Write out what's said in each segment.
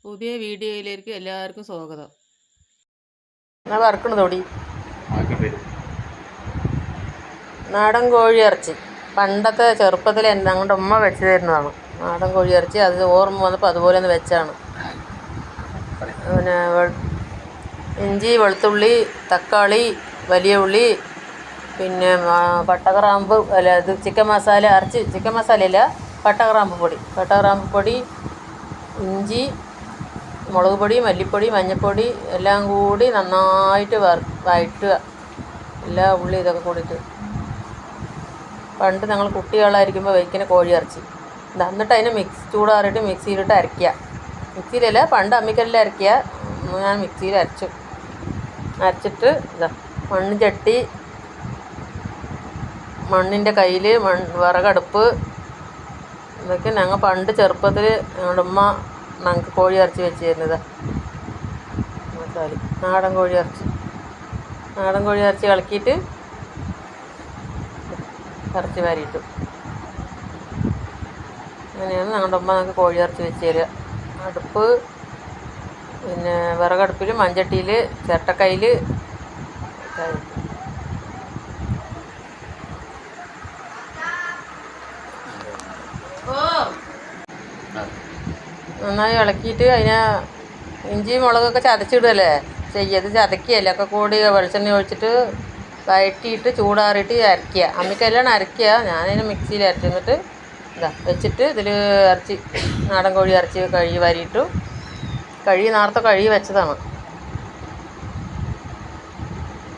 പുതിയ വീഡിയോയിലേക്ക് എല്ലാവർക്കും സ്വാഗതം. എന്നാ വറുക്കണ തൊടി നാടൻ കോഴി ഇറച്ചി പണ്ടത്തെ ചെറുപ്പത്തിൽ ഞങ്ങളുടെ ഉമ്മ വെച്ച് തരുന്നതാണ്. നാടൻ കോഴി ഇറച്ചി അത് ഓർമ്മ വന്നപ്പോൾ അതുപോലെ ഒന്ന് വെച്ചാണ്. പിന്നെ ഇഞ്ചി, വെളുത്തുള്ളി, തക്കാളി, വലിയ ഉള്ളി, പിന്നെ പട്ടഗ്രാമ്പ് അല്ല ഇത് ചിക്കൻ മസാല ചിക്കൻ മസാലയില്ല, പട്ടഗ്രാമ്പ് പൊടി, ഇഞ്ചി, മുളക് പൊടി, മല്ലിപ്പൊടി, മഞ്ഞൾപ്പൊടി എല്ലാം കൂടി നന്നായിട്ട് വഴറ്റുക. എല്ലാ ഉള്ളി ഇതൊക്കെ കൂടിയിട്ട് പണ്ട് ഞങ്ങൾ കുട്ടികളായിരിക്കുമ്പോൾ വയ്ക്കുന്ന കോഴി ഇറച്ചി എന്നിട്ട് അതിനെ ചൂടാറിയിട്ട് മിക്സിയിലിട്ട് അരയ്ക്കുക. മിക്സിയിലല്ല, പണ്ട് അമ്മിക്കല്ലിൽ അരയ്ക്കുക. ഞാൻ മിക്സിയിൽ അരച്ചിട്ട് മൺചട്ടി, മണ്ണിൻ്റെ കയ്യിൽ വിറകടുപ്പ്, ഇതൊക്കെ ഞങ്ങൾ പണ്ട് ചെറുപ്പത്തിൽ ഞങ്ങളുടെ ഉമ്മ ഞങ്ങൾക്ക് കോഴി ഇറച്ചി വെച്ച് തരുന്നത്. നാടൻ കോഴി ഇറച്ചി ഇളക്കിയിട്ട് ഇറച്ചി വാരിയിട്ടു. അങ്ങനെയാണ് ഞങ്ങളുടെ ഉമ്മ ഞങ്ങൾക്ക് കോഴി ഇറച്ചി വെച്ച് തരിക. അടുപ്പ് പിന്നെ വിറകടുപ്പിൽ, മൺചട്ടിയിൽ, ചിരട്ടക്കയിൽ നന്നായി ഇളക്കിയിട്ട് അതിനെ ഇഞ്ചി മുളകൊക്കെ ചതച്ചിടുകയല്ലേ ചെയ്യത്, ചതക്കുകയല്ലേ, ഒക്കെ കൂടി വെളിച്ചെണ്ണ ഒഴിച്ചിട്ട് വഴറ്റിയിട്ട് ചൂടാറിയിട്ട് അരയ്ക്കുക. അമ്മിക്കല്ലാണ് അരയ്ക്കുക. ഞാനതിന് മിക്സിയിൽ അരച്ചിട്ട് വെച്ചിട്ട് ഇതിൽ നാടൻ കോഴി ഇറച്ചി നേരത്തെ കഴുകി വെച്ചതാണ്.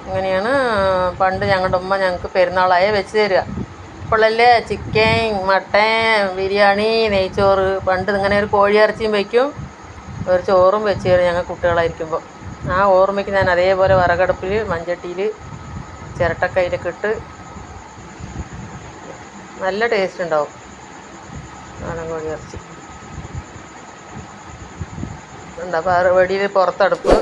അങ്ങനെയാണ് പണ്ട് ഞങ്ങളുടെ ഉമ്മ ഞങ്ങൾക്ക് പെരുന്നാളായ വെച്ച് തരിക. ഇപ്പോഴല്ലേ ചിക്കൻ, മട്ടൻ, ബിരിയാണി, നെയ്ച്ചോറ്. പണ്ട് ഇങ്ങനെ ഒരു കോഴി ഇറച്ചിയും വയ്ക്കും, ഒരു ചോറും വെച്ച് തരും ഞങ്ങൾ കുട്ടികളായിരിക്കുമ്പോൾ. ആ ഓർമ്മയ്ക്ക് ഞാൻ അതേപോലെ വിറകടുപ്പിൽ, മൺചട്ടിയിൽ, ചിരട്ടക്കയിലൊക്കെ ഇട്ട് നല്ല ടേസ്റ്റ് ഉണ്ടാവും നാടൻ കോഴി ഇറച്ചി. വെടിയിൽ പുറത്തടുപ്പ്,